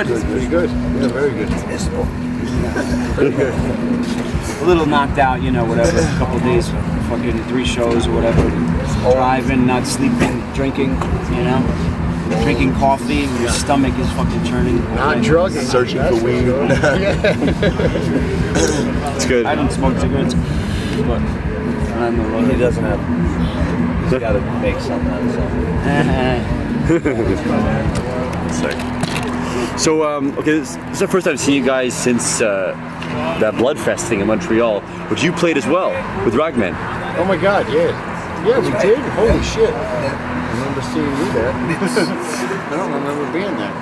good. Pretty good. Yeah, very good. Pretty good. A little knocked out, you know, whatever. A couple of days, fucking 3 shows or whatever. Driving, not sleeping, drinking, you know. Drinking coffee, your stomach is fucking churning. Not drugging. Searching for weed. It's good. I don't smoke cigarettes, but I'm a He doesn't have. He's got to make something out of something. Sick. So, okay, this is the first time seeing you guys since that Bloodfest thing in Montreal, which you played as well with Ragman. Oh my God, yeah. Yeah, we did? Holy shit. I remember seeing you there. I don't remember being there.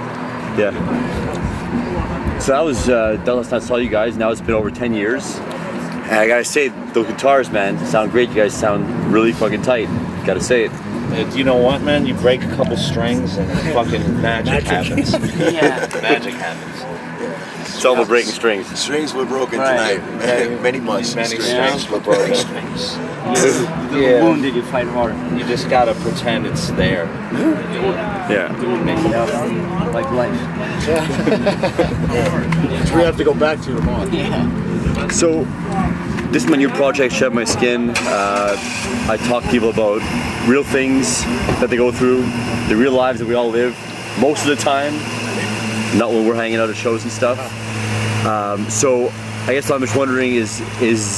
Yeah. So that was the last time I saw you guys. Now it's been over 10 years. And I gotta say, those guitars, man, sound great. You guys sound really fucking tight. Gotta say it. You know what, man? You break a couple strings and fucking magic happens. Yeah. Magic happens. It's all about breaking strings. Strings were broken tonight. Many months. Many strings were broken. You're wounded, you fight harder. You just gotta pretend it's there. Yeah. Make it up, like life. Which we have to go back to tomorrow. Yeah. So, this is my new project, Shed My Skin. I talk to people about real things that they go through, the real lives that we all live, most of the time, not when we're hanging out at shows and stuff. So, I guess I'm just wondering is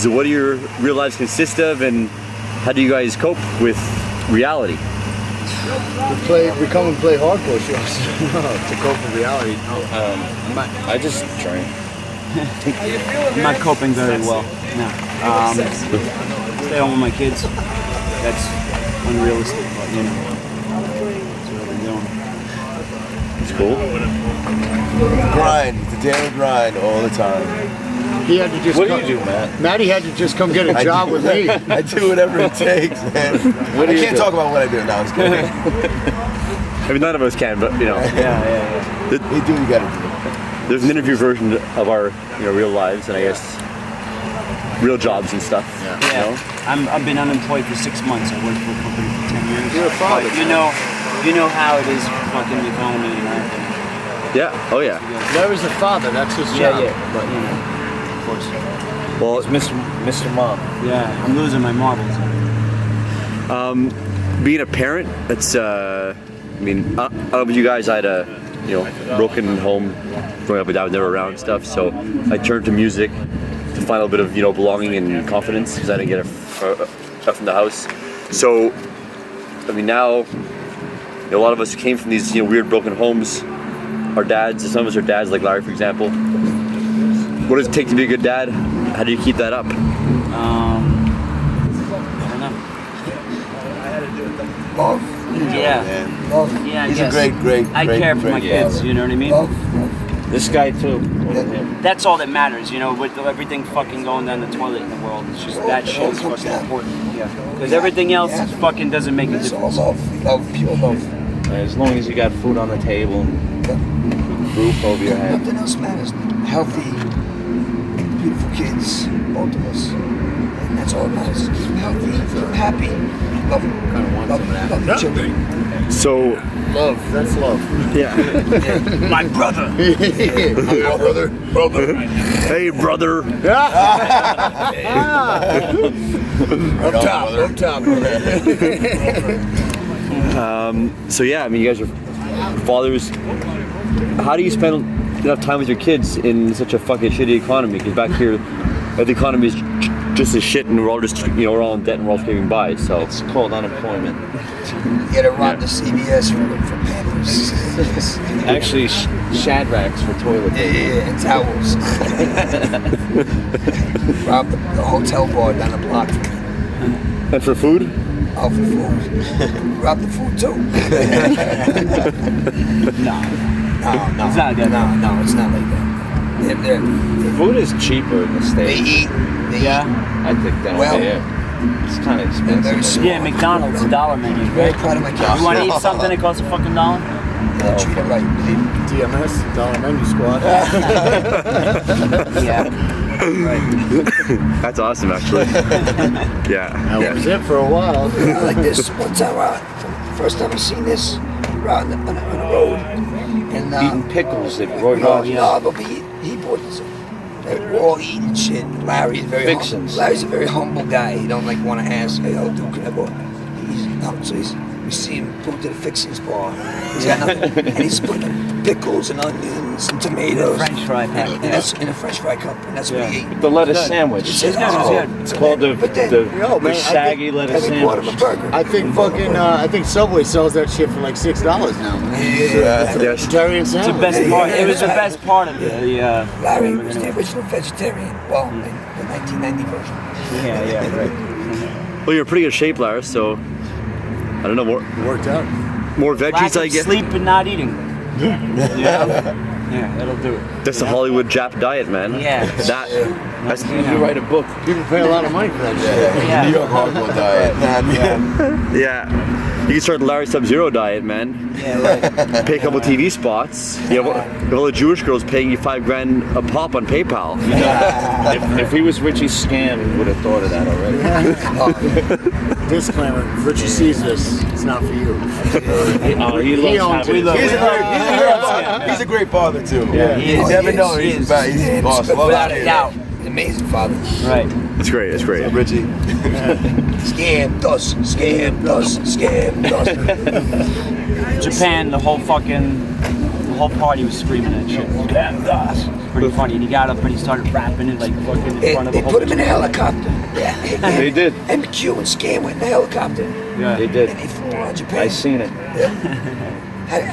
what do your real lives consist of, and how do you guys cope with reality? We come and play hardcore shows to cope with reality. I just drink. I'm not coping very well. No. Stay home with my kids. That's unrealistic, but you know, that's what I've been doing. It's cool. Grind, the daily grind all the time. He had to just What do you do, Matt? Matty had to just come get a job with me. I do whatever it takes, man. I can't talk about what I do. No, I'm just kidding. I mean, none of us can, but you know. Yeah. You do what you gotta do. There's an interview version of our real lives, and I guess real jobs and stuff. Yeah. You know? I've been unemployed for 6 months. I worked for a company for 10 years. You're a father. You know how it is, fucking the economy and everything. Yeah. Oh yeah. Larry's the father. That's his job. Yeah. But you know, of course. Well, It's Mr. Mom. Yeah, I'm losing my marbles. being a parent, it's I mean, I don't know about you guys. I had a broken home growing up. My dad was never around and stuff, so I turned to music to find a little bit of belonging and confidence because I didn't get it from the house. So I mean, now a lot of us came from these weird broken homes. Our dads, some of us are dads, like Larry, for example. What does it take to be a good dad? How do you keep that up? I don't know. Love. Yeah. Love. Yeah, I He's guess. a great. I care for my kids, you know what I mean? Love. This guy too. That's all that matters, with everything fucking going down the toilet in the world. It's just that shit is fucking important. Yeah. Because everything else fucking doesn't make a It's all difference. love, pure love. As long as you got food on the table, roof over your head. Nothing else matters. Healthy, beautiful kids, both of us. And that's all that matters. Keep them healthy, keep them happy. Love them. Love the children. So, Love, that's love. yeah. My brother! Brother. Hey, brother. Up top. So yeah, I mean, you guys are fathers. How do you spend enough time with your kids in such a fucking shitty economy? Because back here, the economy is just as shit, and we're all just, we're all in debt and we're all scraping by. So It's called unemployment. You gotta rob the CVS for Pampers. Actually, Shadracks for toilet paper. Yeah, and towels. Rob the hotel bar down the block for me. and for food, Oh, for food. Rob the food too. No. It's not good. No, it's not like that. They're, Food is cheaper in the they States. eat. Yeah. I think down Well, there. It's kind of They're very expensive. smart. Yeah, McDonald's, $1 menu, Very right? proud of my kids. You want to eat something that costs a fucking $1? They treat it right. DMS, Dollar Menu Squad. Yeah. that's awesome, actually. Yeah. That was it for a while. I like this. One time, first time I seen this, we're out on the road, And Eating pickles at Roy no, Rogers. no, but he bought this. We're all eating shit. Larry's Larry's a very humble guy. He don't like want to ask, hey, oh, dude, can I go? We see him go to the fixings bar. He's got nothing, and he's putting pickles and onions and tomatoes. French fry pack. And that's in a French fry cup, and that's what he ate. The lettuce sandwich. It's good, It's called the shaggy lettuce And we bought him a sandwich. burger. I think fucking I think Subway sells that shit for like $6 now. Man. Yeah. Vegetarian It's the sandwich. best part. It was the best part of it. Larry was the original vegetarian. Well, in the 1990 version. Yeah, right. Well, you're in pretty good shape, Lars. So I don't know, Worked out. more Lack veggies, I of guess. sleep and not eating. Yeah, that'll do it. That's the Hollywood Jap diet, man. Yeah. That's You write a book. People pay a lot of money for that shit. Yeah. New York hardcore diet. yeah. You can start the Larry Subzero diet, man. Yeah, right. Pay a couple TV spots. You have all the Jewish girls paying you $5,000 a pop on PayPal. If he was Richie Scam, he would have thought of that already. Disclaimer: if Richie sees this, it's not for you. Oh, he loves having He's a great father too. Yeah. He is. You never He know. is. He's awesome. Without a doubt. An amazing father. Right. That's great. That's great. Richie. Scammed us. Scammed us. Scammed us. Japan, the whole party was screaming that shit. Damn, das. Pretty funny. And he got up and he started rapping it like fucking in front of They the whole. put him in a helicopter. Yeah. They did. MQ and Scam went in the helicopter. Yeah. They did. And they flew around Japan. I seen it.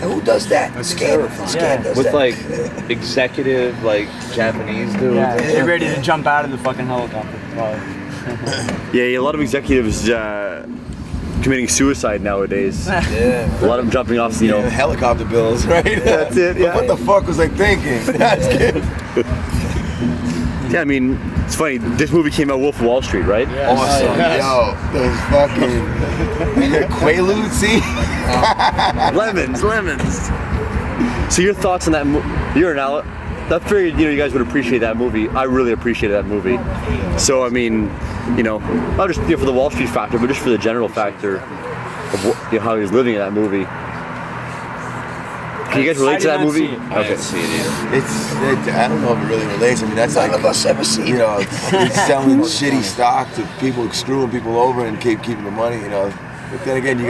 Who does that? Scam does With that. like executive, like Japanese dudes. Yeah, they're ready to jump out of the fucking helicopter. Wow. Yeah, a lot of executives committing suicide nowadays. Yeah. A lot of them jumping off, Helicopter bills, right? That's it, yeah. What the fuck was I thinking? That's good. Yeah, I mean, it's funny. This movie came out, Wolf of Wall Street, right? Awesome. Yo, those fucking Quaaludes, see? Lemons. So your thoughts on that movie? I figured you guys would appreciate that movie. I really appreciated that movie. So I mean, not just for the Wall Street factor, but just for the general factor of how he was living in that movie. Can you guys relate to that movie? I didn't see it either. I don't know if it really relates. I mean, that's None like, of us ever seen he's selling shitty stock to people, screwing people over and keeping the money, But then again, you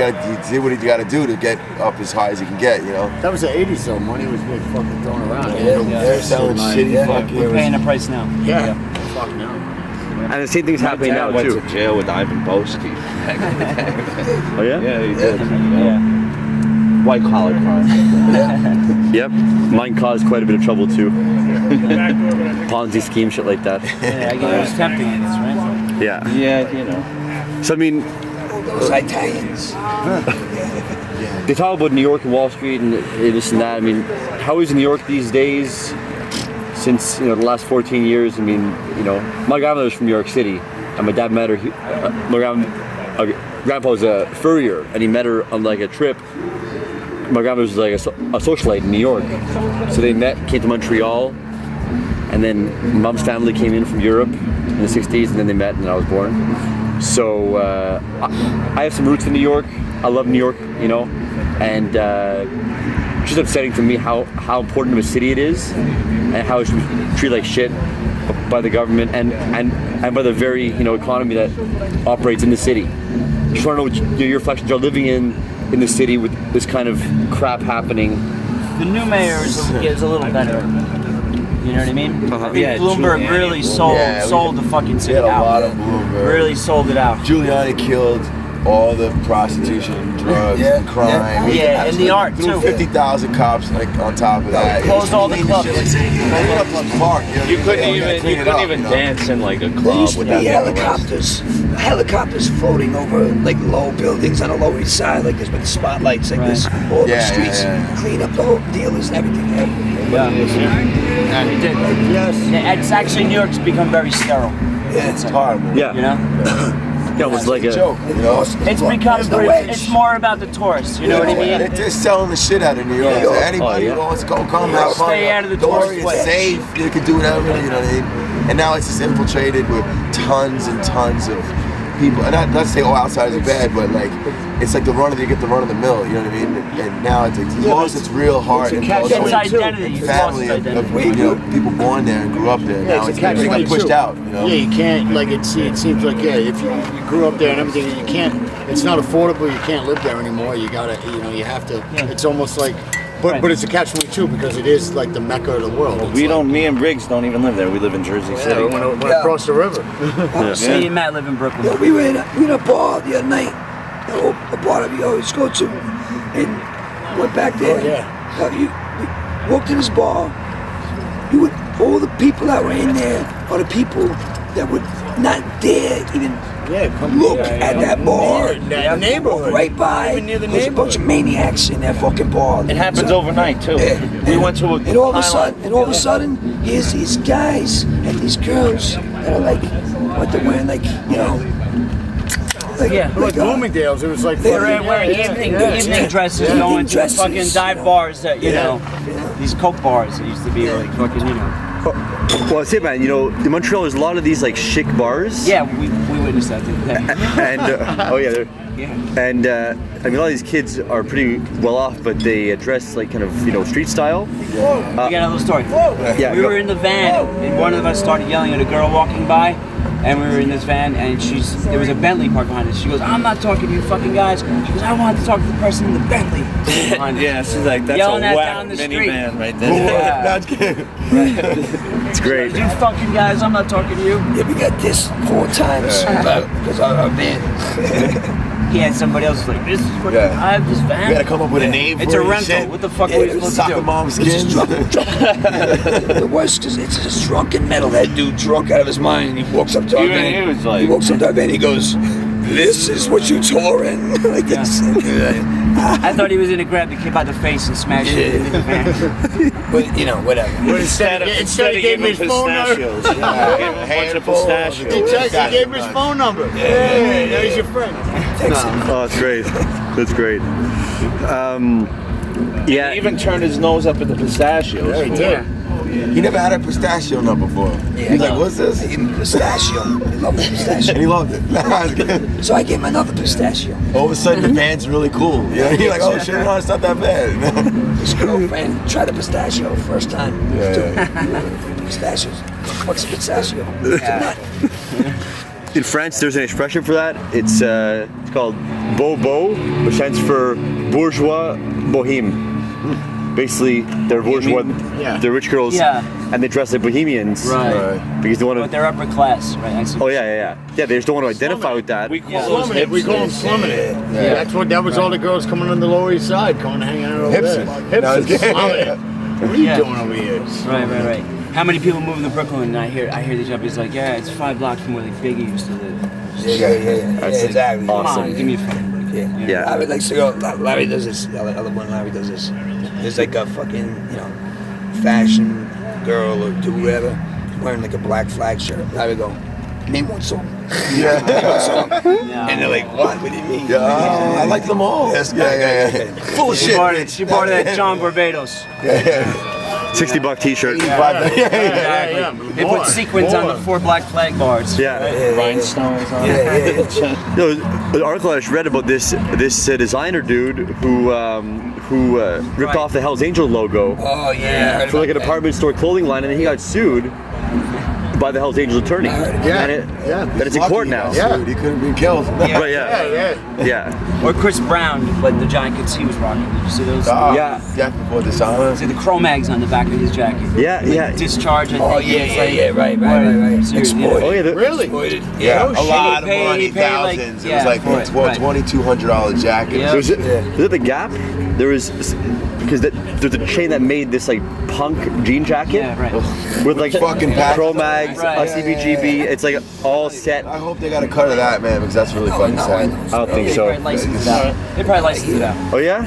do what you gotta do to get up as high as you can get, That was the 80s, though. Money was being fucking thrown around. They're selling shitty fucking. We're paying the price now. Yeah. Fuck no. And the same thing's happening now Went too. to jail with Ivan Boesky. Oh yeah? Yeah, he did. Yeah. White collar crime. Yep. Mine caused quite a bit of trouble too. Ponzi scheme, shit like that. Yeah, I guess it was tempting, right? Yeah. Yeah, So I mean, Those Italians. they talk about New York and Wall Street and this and that. I mean, how is New York these days? Since the last 14 years, I mean, my grandmother's from New York City, and my dad met her. My grandpa was a furrier, and he met her on like a trip. My grandma was like a socialite in New York, so they met, came to Montreal, and then mom's family came in from Europe in the 60s, and then they met, and I was born. So I have some roots in New York. I love New York, and it's just upsetting to me how important of a city it is, and how it's treated like shit by the government and by the very economy that operates in the city. Just want to know what your reflections are living in the city with this kind of crap happening. The new mayor is a little better. You know what I mean? I think Yeah, Bloomberg Giuliani. really sold the fucking we city had a out. lot of Bloomberg. Really sold it out. Giuliani killed all the prostitution, drugs, and crime. Yeah, and the art Threw too. 50,000 cops on top of that. Closed all the clubs. Clean up the park. You couldn't even dance in like a There club used to without be getting arrested. helicopters floating over like low buildings on the Lower East Side, like this with spotlights like this, all the streets, clean up the whole dealers and everything. Yeah, he did. Yes. Yeah, it's actually New York's become very sterile. Yeah, It's horrible. Yeah. Yeah, it was like a joke, It's become it's more about the tourists. You know what I mean? They're selling the shit out of New York. So anybody who wants to come have fun. Stay out of the Don't worry, tourist way. it's safe. You can do whatever. You know what I mean? And now it's just infiltrated with tons and tons of people, and not to say all outsiders are bad, but like it's like you get the run of the mill. You know what I mean? And now it's like, as long as it's real heart and culture, It's identity. It's family lost its of identity. people born there and grew up there. Yeah, Now it's it's a they got pushed catch-22. out. You know? Yeah, you can't, like, it seems like, yeah, if you grew up there and everything, you can't, it's not affordable, you can't live there anymore, you gotta, you have to, it's almost like, but it's a catch-22 because it is like the mecca of the world. It's We like, don't. Me and Briggs don't even live there. We live in Jersey yeah, City. we went across the river. Me and Matt live in Brooklyn. Yo, we were in a bar the other night, a bar that we always go to, and went back there. Oh, yeah. We walked in this bar. All the people that were in there are the people that would not dare even look at that bar. That neighborhood. Right by. Even near the There's a bunch of neighborhood. maniacs in that fucking bar. It happens overnight too. We went to a And all of a island. sudden, here's these guys and these girls that are like, what they're wearing, like, you know, like, Like Bloomingdale's, it was like They're Wearing evening dresses, going to Dresses. fucking dive bars that, you know, these Coke bars that used to be like fucking, you know. Well, I say, man, in Montreal, there's a lot of these like chic bars. Yeah, we witnessed that the other day. And oh yeah, Yeah. and I mean, a lot of these kids are pretty well off, but they dress like kind of street style. We got a little story. Yeah, We were in the van, and one of us started yelling at a girl walking by, and we were in this van, and there was a Bentley parked behind us. She goes, "I'm not talking to you fucking guys." She goes, "I want to talk to the person in the Bentley." behind us. Yeah, she's like, that's Yelling a that whack down the street. minivan right there. Yeah. Not kidding. It's great. You fucking guys, I'm not talking to you. Yeah, we got this 4 times because our van. He had somebody else like, "This is what Yeah. I have this van." We gotta come up with a name It's for a it. rental. Shit. What the fuck Yeah, are we it was supposed to Soccer do? mom It's skins. the worst because it's this drunken metalhead dude drunk out of his mind. And he walks up to our van. He was like, He walks up to our van. He goes, "This is what you tore in." Like this. I thought he was gonna grab the kid by the face and smash it into the van. But you know, whatever. Instead he gave me his phone number. pistachios. Yeah, give him a bunch of pistachios. He gave me his phone number. Hey, there's your friend. Oh, that's great. That's great. Yeah. He even turned his nose up at the pistachios. Yeah, he did. He never had a pistachio nut before. He's like, what's this? I gave him a pistachio. He loved the And pistachio. he loved it. So I gave him another pistachio. All of a sudden, the van's really cool. You know, you're like, oh shit, no, it's not that bad. His girlfriend tried a pistachio first time. Pistachios. What's a pistachio? In France, there's an expression for that. It's called bobo, which stands for bourgeois boheme. Basically, they're bourgeois, they're rich girls, and they dress like bohemians. Right. Because they want But to. they're upper class, right? I see. Oh yeah. They just don't want to identify with that. We call those Slumming it. We call him hipsters. slumming it. Yeah. That was all the girls coming on the Lower East Side, coming hanging out over there. Hipsters. No, Hipsters. Slumming it. What are you Yeah. doing over here? Right. How many people move to Brooklyn? And I hear these jumpies like, yeah, it's 5 blocks from where like Biggie used to live. Yeah, exactly. Come Awesome. on, give me a fucking break. Yeah. Yeah. Larry likes to go. Larry does this. The other one, Larry does this. There's like a fucking, fashion girl or dude, whatever, wearing like a Black Flag shirt. Larry go, name one song. Yeah. Name one song. Yeah. And they're like, what? What do you mean? I like them all. Yes, Yeah. Full of She shit. bought bitch. She bought that John Barbados. $60 T-shirt. Exactly. yeah. They put sequins on the 4 black flag bars. Yeah. Rhinestones on No, the article I just read about this designer dude who ripped off the Hell's Angel logo Oh, yeah. I heard for like about an that. department store clothing line, and then he got sued by the Hells Angels attorney. Yeah. And then it's in court now. Yeah. Dude, he could have been killed. But yeah. Or Chris Brown, but the giant kids he was rocking. Did you see those? Yeah. Death before dishonor. See the Cro-Mags on the back of his jacket. Yeah. Discharge. I think. Oh, yeah. Right. Seriously. Exploited. Oh yeah. Really? Exploited. Yeah, Yeah. a lot of He money, paid like- thousands. yeah, It was like for it, right. $2,200 jacket. Yeah. Was it at the Gap? There was because there's a chain that made this like punk jean jacket Yeah, right. with like fucking patches. Cro-Mags, Right. CBGB. It's like all set. I hope they got a cut of that, man, because that's really fucking sad. I don't think They so. probably licensed it out. They probably licensed it out. Oh yeah.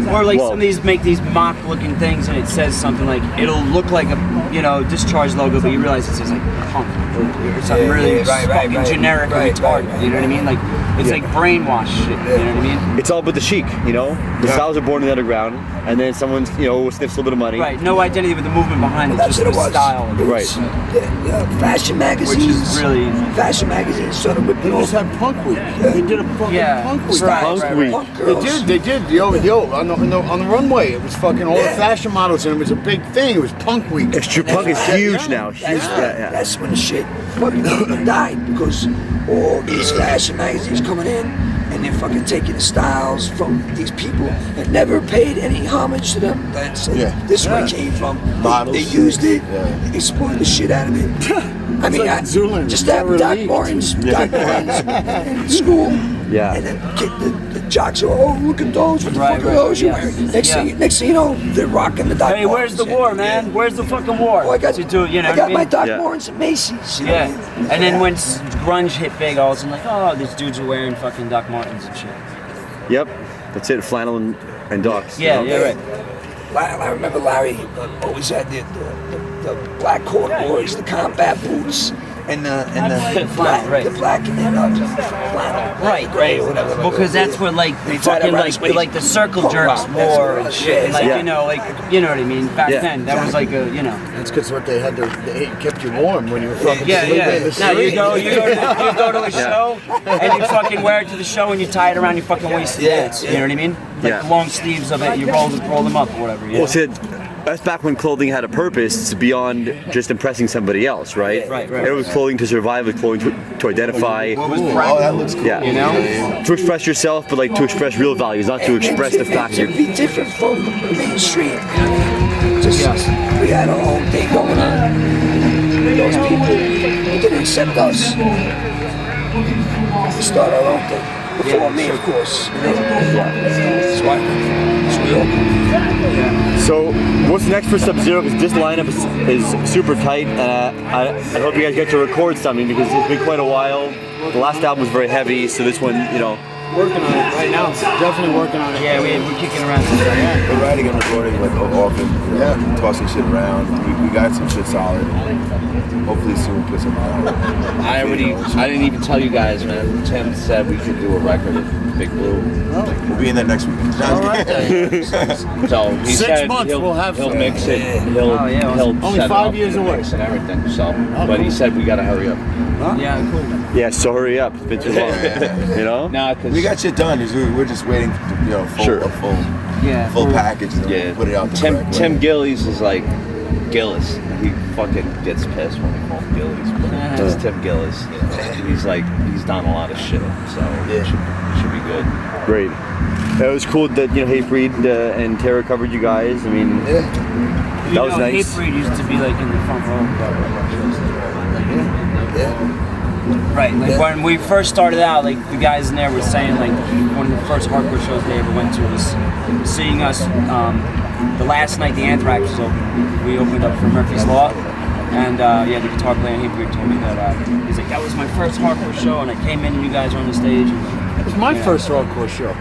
Or like Whoa. some of these make these mock-looking things, and it says something like it'll look like a discharge logo, but you realize it says like punk or something really fucking generic or retarded. You know what I mean? Like it's like brainwash shit. You know what I mean? It's all but the chic, you know. The styles are born in the underground, and then someone sniffs a little bit of money. Right. No identity with the movement behind it, That's just what the it was. style. It was, fashion magazines. Which is really fashion magazines sort of ripped They off. just had Punk Week. They did a fucking Punk Week. Punk Week. Punk They girls. did. Yo, on the runway, it was fucking all the fashion models, and it was a big thing. It was Punk Week. It's true. Punk is huge now. Huge. That's when the shit fucking died because all these fashion magazines coming in and they're fucking taking the styles from these people that never paid any homage to them. That said, this is where it came from. Models. They used it. Yeah. They exploited the shit out of it. I mean, like Zoolander. just to have Doc Martens in school. Yeah. And then the jocks are, oh, look at those. What the Right, fuck are right, those you're yes. wearing? Next thing you know, they're rocking the Doc Hey, where's the Martens. war, man? Where's the fucking war? Oh, I got, to do, you know I what got I mean? my Doc Yeah. Martens at Macy's. You know Yeah, what I mean? and then when grunge hit big, all of a sudden like, oh, these dudes are wearing fucking Doc Martens and shit. Yep. That's it. Flannel and Docs. Yeah, you know? yeah, right. I remember Larry always had the black corduroys, the combat boots, and the Flannel, right. the black and flannel, Right, gray or whatever. Because that's what like the They tied fucking around his waist. like the circle Punk jerks rock, that's wore what it and was. shit. Yeah, Like yeah. you know what I mean. Back Yeah. then, that was like a That's because what they had they kept you warm when you were fucking Yeah, sleeping yeah. in the Now you street. go to a show and you fucking wear it to the show and you tie it around your fucking waist and dance. You know what I mean? Like Yeah. the long sleeves of it, you roll them up or whatever. Yeah. Well, Sid, that's back when clothing had a purpose beyond just impressing somebody else, right? Right. It was clothing to survive, it was clothing to identify. Oh, that looks cool. Yeah. You know? To express yourself, but like to express real values, not to express the fact to you're. be different from mainstream. Just we had our own thing going on. Those people who didn't accept us. We started our own thing. Before me, of course. That's why. That's where we all come from. So, what's next for Subzero? Because this lineup is super tight. I hope you guys get to record something because it's been quite a while. The last album was very heavy, so this one, Working on it right now. Definitely working on it. Yeah, we're kicking around. We're writing and recording like often, tossing shit around. We got some shit solid. Hopefully soon we'll put some out. I didn't even tell you guys, man. Tim said we could do a record with Big Blue. We'll be in there next week. All right. So he 6 said months he'll have he'll some. mix it. He'll Only set it 5 up years and away. mix and everything. So, but he said we gotta hurry up. Yeah, cool. Yeah, so hurry up. It's been too long. You know? Nah, cause We got shit done. We're just waiting for Sure. a full Yeah. package. To put it out. The correct way. Tim Gillies is like Gillis. He fucking gets pissed when we call him Gillies. But it's Tim Gillis. He's like he's done a lot of shit, so it should be good. Great. It was cool that Hatebreed and Terror covered you guys. I mean, that was nice. Hatebreed used to be like in the front row. Right, like when we first started out, like the guys in there were saying like one of the first hardcore shows they ever went to was seeing us the last night the Anthrax was open. We opened up for Murphy's Law, and the guitar player Hatebreed told me that he's like, that was my first hardcore show, and I came in and you guys were on the stage. And, It was my first hardcore show.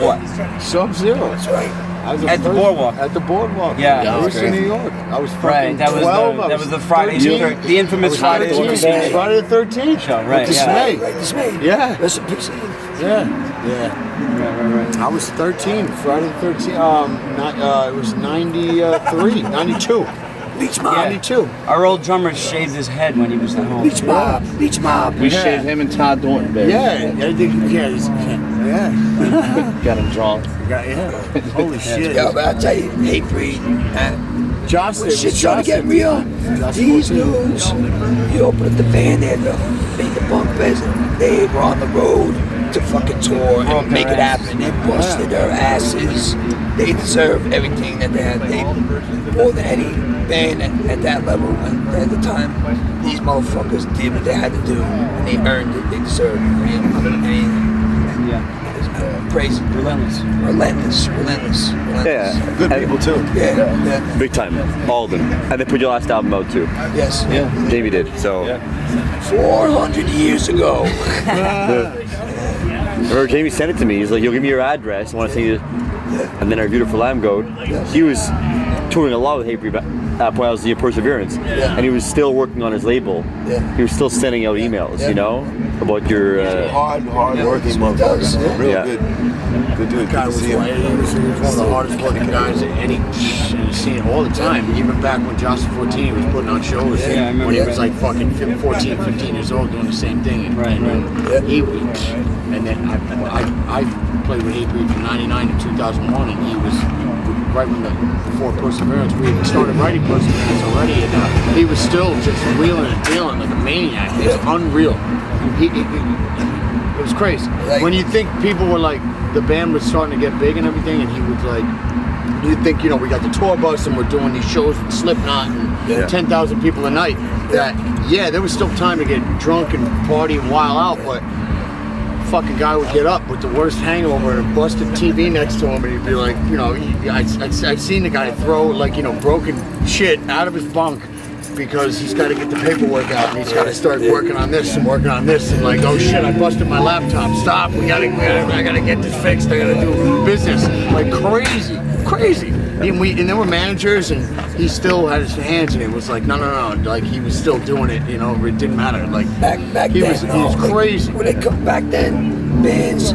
what? Sub-Zero. That's right. I was At the Boardwalk. At the Boardwalk. Yeah. I was in New York. I was fucking Right, that was 12. that was the Friday, the infamous Friday the 13. 13th Friday the 13th. show, right? With Dismay. Right, dismayed. Yeah. Rest in peace. Yeah. I was 13. Friday the 13th. It was 93, 92. Beach Mob. 92. Our old drummer shaved his head when he was at home. Beach Mob. Beach Mob. We shaved him and Todd Thornton, baby. Yeah. Got him drunk. Holy shit. Yo, but I tell you, Hatebreed, Josh, when shit started getting real, these dudes, you open up the band, they had to make the bunk beds, they were on the road to fucking tour and make it happen. They busted their asses. They deserve everything that they had. They more than any band at that level at the time. These motherfuckers did what they had to do, and they earned it. They deserved it. Crazy, relentless. Yeah. Good people too. Yeah. Big time. All of them. And they put your last album out too. Yes. Jamie did. So. 400 years ago. I remember Jamie sent it to me. He's like, "Yo, give me your address. I want to send you and then I reviewed it for Lamb Goat. He was touring a lot with Hatebreed at that point. I was the Perseverance, and he was still working on his label. He was still sending out emails, you know, about your. Hard working motherfucker. Real good. Good dude. Guy was, he was one of the hardest working guys, and you see it all the time. Even back when Josh was 14, he was putting on shows. Yeah, I remember when he that. was like fucking 14, 15 years old, doing the same thing. And, and then I played with Hatebreed from '99 to 2001, and he was right when before Perseverance. We had started writing Perseverance already, and he was still just wheeling and dealing like a maniac. It was unreal. It was crazy. When you think people were like, the band was starting to get big and everything, and he was like, you'd think, you know, we got the tour bus and we're doing these shows with Slipknot and 10,000 people a night. That, there was still time to get drunk and party and wild out, but fucking guy would get up with the worst hangover and a busted TV next to him, and he'd be like, you know, I've seen the guy throw, like, you know, broken shit out of his bunk because he's got to get the paperwork out, and he's got to start working on this and working on this, and like, oh shit, I busted my laptop. Stop, I gotta get this fixed. I gotta do business. Like crazy. And there were managers, and he still had his hands, and it was like, no. Like he was still doing it. You know, it didn't matter. Like back he then, was crazy. When they come back then, bands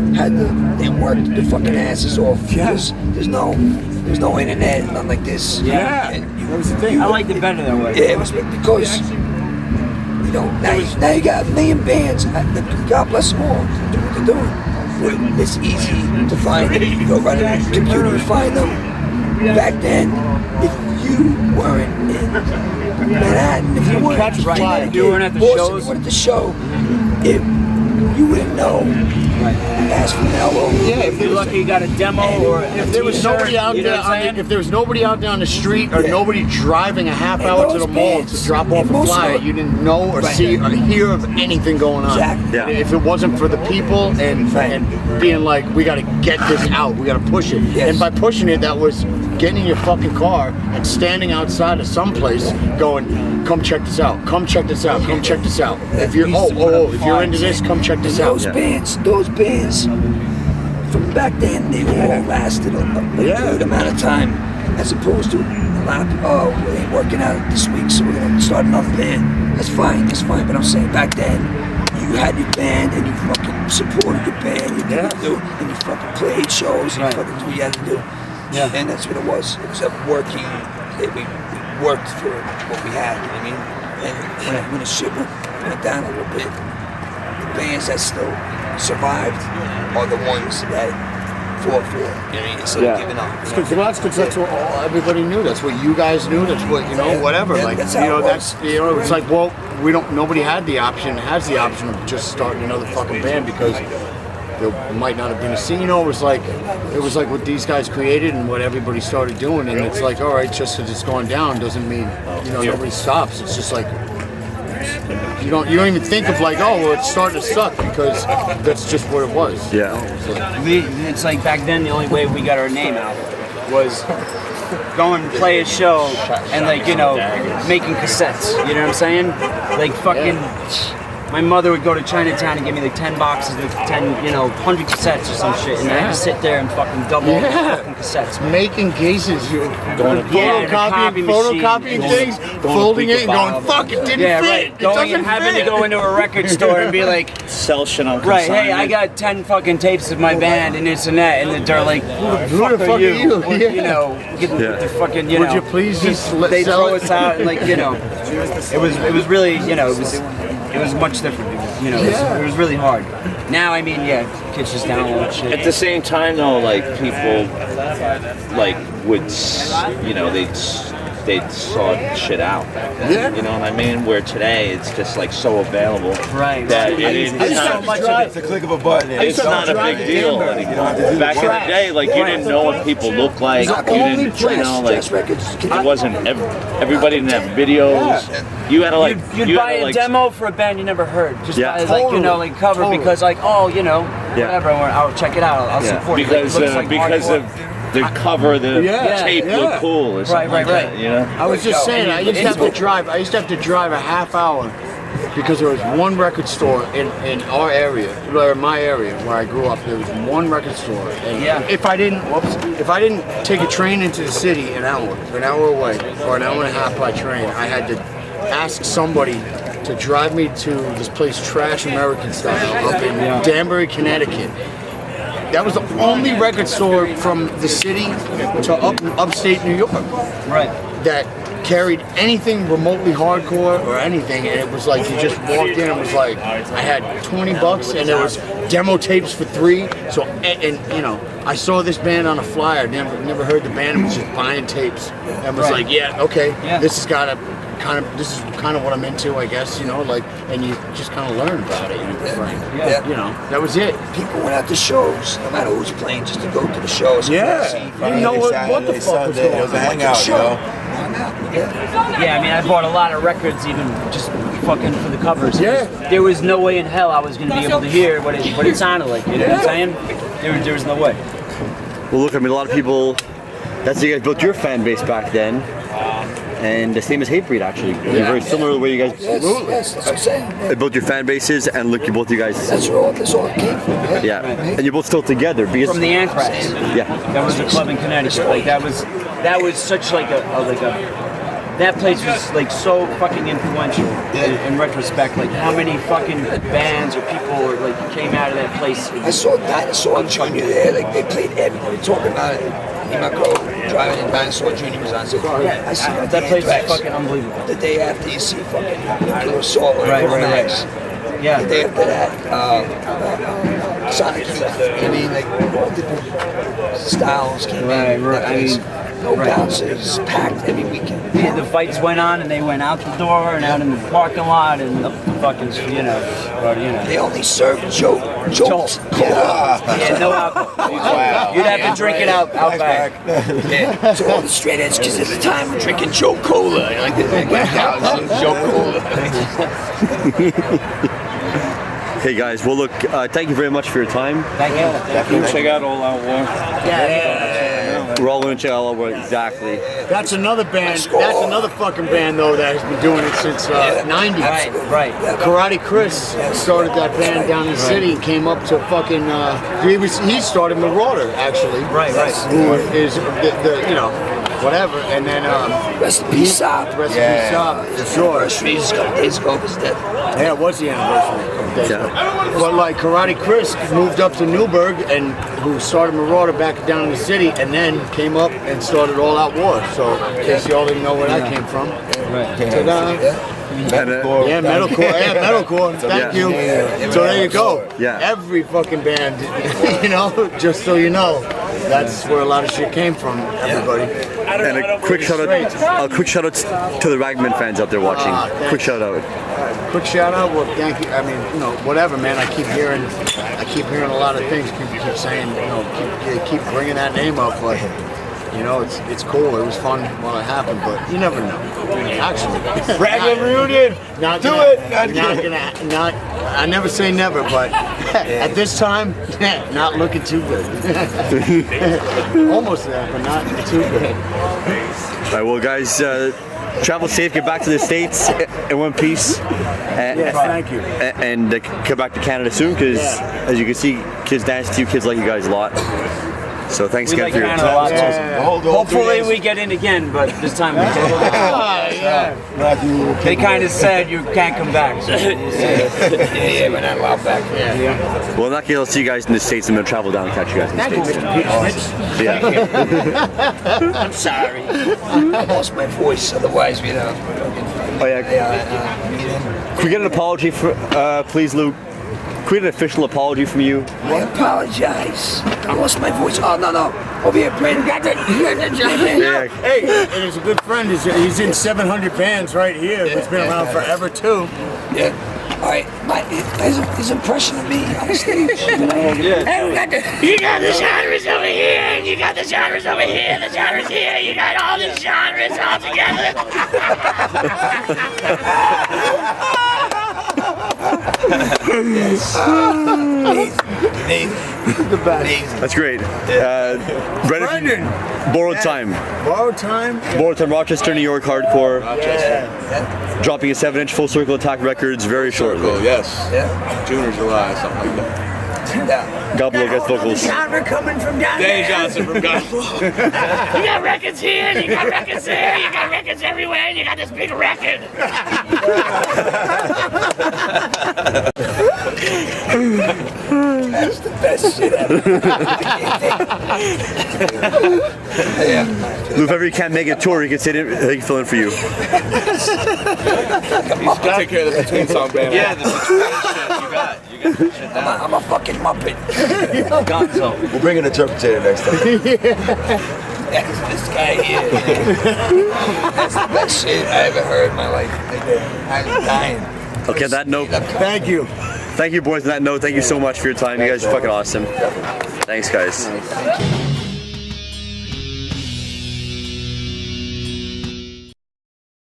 they worked their fucking asses off. Because there's no internet, nothing like this. Yeah. And That was the thing. I liked it better that way. Yeah, it was because you know now you got a million bands. God bless them all. Do what they're doing. It's easy to find them. You go right on the computer and find them. Back then, if you weren't in Manhattan, if you weren't catch a flight, you weren't at the Boston, shows. you weren't at the show, you wouldn't know. Ask for Mello. Yeah, if you're lucky you got a demo or If there was nobody out there, if there was nobody out there on the street, or nobody driving a half hour to the mall to drop off a flyer, you didn't know or see or hear of anything going on. Exactly. Yeah. If it wasn't for the people and being like, we got to get this out, we got to push it. Yes. And by pushing it, that was getting in your fucking car and standing outside of someplace, going, come check this out, come check this out, come check this out. If you're if you're into this, come check this out. Those bands from back then, they all lasted a good amount of time, as opposed to a lot of people, we ain't working out this week, so we're gonna start another band. That's fine, but I'm saying back then, you had your band and you fucking supported your band, you did what you do, and you fucking played shows, and you fucking do what you had to do. Yeah. And that's what it was. It was a working, we worked for what we had, you know what I mean? And when the shit went down a little bit, the bands that still survived are the ones that fought for it, you know what I mean? Instead of giving up. Because that's what everybody knew. That's what you guys knew. That's what, you know, whatever. Yeah, like, that's you how know, it that's, was. you know, it's like, well, nobody has the option of just starting another fucking band because there might not have been a scene. You know, it was like what these guys created and what everybody started doing, and it's like, all right, just because it's going down doesn't mean, you know, nobody stops. It's just like, you don't even think of like, oh, well, it's starting to suck, because that's just what it was. Yeah. You know? It's like back then the only way we got our name out was going and play a show and, like, you know, making cassettes. You know what I'm saying? Like fucking. My mother would go to Chinatown and give me like 10 boxes with 100 cassettes or some shit, and I had to sit there and fucking double all the fucking cassettes. Making cases, photocopying things, folding it and going, fuck, it didn't fit. Right. Going and having to go into a record store and be like, Sell shit on right, consignment. hey, I got 10 fucking tapes of my band and this and that, and they're like, who the fuck are you? Yeah. You know, get the fucking, you know. Would you please just they sell throw it? us out and, like, you know, it was really, you know, it was much different, you know, it was really hard. Now, I mean, kids just download shit. At the same time, though, like, people, like, would, you know, they'd sort shit out back then. You know what I mean? Where today it's just like so available. Right. That it's It's a click of a button. it's not a big deal anymore. Back in the day, like, you didn't know what people looked like. You didn't, you know, like, it wasn't everybody didn't have videos. You had to like you'd buy a demo for a band you never heard, just as like, you know, like cover because like, oh, you know, whatever, I'll check it out, I'll support it. Because of the cover, the tape looked cool or something like that, you know? I was just saying, I used to have to drive a half hour because there was one record store in our area, or my area where I grew up. There was one record store, and if I didn't take a train into the city an hour away, or an hour and a half by train, I had to ask somebody to drive me to this place, Trash American Style, up in Danbury, Connecticut. That was the only record store from the city to upstate New York. Right. That carried anything remotely hardcore or anything, and it was like you just walked in and was like, I had $20 and there was demo tapes for $3. So and you know, I saw this band on a flyer, never heard the band, and was just buying tapes and was like, this is kind of what I'm into, I guess, you know, like, and you just kind of learn about it. You know, that was it. People went out to shows, no matter who's playing, just to go to the shows. You know what the fuck was going on? It was a hangout, you know. Yeah, I mean, I bought a lot of records even just fucking for the covers. Yeah. There was no way in hell I was going to be able to hear what it sounded like. You know what I'm saying? There was no way. Well, look, I mean, a lot of people, that's how you guys built your fan base back then. And the same as Hatebreed, actually. You're very similar to the way you guys Yes, that's what I'm saying. built your fan bases, and look, both you guys. That's all it came from. Yeah, and you're both still together because From the Anthrax. Yeah, That was a club in Connecticut. Like that was such like a that place was like so fucking influential in retrospect. Like how many fucking bands or people or like came out of that place. I saw Dinosaur Jr. there. Like they played everybody talking about it. Me and my girl driving in, Dinosaur Jr. was on. So I see That place is fucking unbelievable. The day after you see fucking Nuclear Assault on Right. Yeah. The day after that, Sonic Youth. I mean, like all different styles came in. Right. I mean, no bouncers, packed every weekend. the fights went on and they went out the door and out in the parking lot and up the fucking, They only served jokes. Yeah, no alcohol. Wow. You'd have to drink it out back. Yeah. So all the straight edge kids at the time were drinking Joe Cola. Like they went out and Joe Cola. Hey guys, well look, thank you very much for your time. Thank you. Definitely check out All Out War. We're all going to check out All Out, exactly. That's another band. That's another fucking band though that has been doing it since '90s. Right. Karate Chris started that band down in the city and came up to fucking. He started Marauder actually. Right. Who is whatever, and then Rest in peace, Saab. Rest in peace, Saab, for sure. Anniversary is a couple days ago. Was dead. Yeah, it was the anniversary. A couple days ago. But like Karate Chris moved up to Newburgh and who started Marauder back down in the city, and then came up and started All Out War. So in case y'all didn't know where that came from. Right. Ta-da. Metalcore. Yeah, metalcore. Yeah, metalcore. Thank you. So there you go. Yeah. Every fucking band, just so you know, that's where a lot of shit came from. Everybody. And a quick shout out to the Ragman fans out there watching. Quick shout out. Quick shout out. Well, thank you. I mean, whatever, man. I keep hearing a lot of things. People keep saying, keep bringing that name up, but. It's cool. It was fun while it happened, but you never know. Actually, Raglan reunion. Not Do gonna, it. Not. I never say never, but at this time, not looking too good. Almost there, but not too good. All right, well, guys, travel safe. Get back to the States in one piece. Yes, thank you. And come back to Canada soon, because as you can see, kids dance to you. Kids like you guys a lot. So thanks We again like for your Canada a lot. time. Hopefully we get in again, but this time we Yeah. They kind of said you can't come back. So we'll see. Yeah, we're not allowed back. Well, in that case, I'll see you guys in the States. I'm going to travel down and catch you guys in the States. Yeah. I'm sorry. I lost my voice. Otherwise, Oh, yeah. Can we get an apology for, please, Luke? Can we get an official apology from you? I apologize. I lost my voice. Oh, no. Over here, Brandon. Yeah. Hey, and he's a good friend. He's in 700 bands right here. He's been around forever, too. Yeah. All right. His impression of me on stage. Hey, you got the genres over here, and you got the genres over here, the genres here. You got all the genres all together. That's great. Brendan, Borrowed Time. Borrowed Time. Borrowed Time, Rochester, New York, hardcore. Dropping a 7-inch Full Circle Attack Records very shortly. Yes. June or July, something like that. Gobble guest vocals. Coming from down Danny Johnson from Gospel. You got records here, you got records there, you got records everywhere, and you got this big record. That's the best shit ever. Lou, if ever you can't make a tour, he can sit in, he can fill in for you. I'll take care of the between song band. Yeah, the between shit. You got that shit down. I'm a fucking muppet. Gonzo. We'll bring an interpreter next time. That's this guy here. That's the best shit I ever heard in my life. I'm dying. Okay, on that note, Thank you. thank you, boys. On that note, thank you so much for your time. You guys are fucking awesome. Thanks, guys.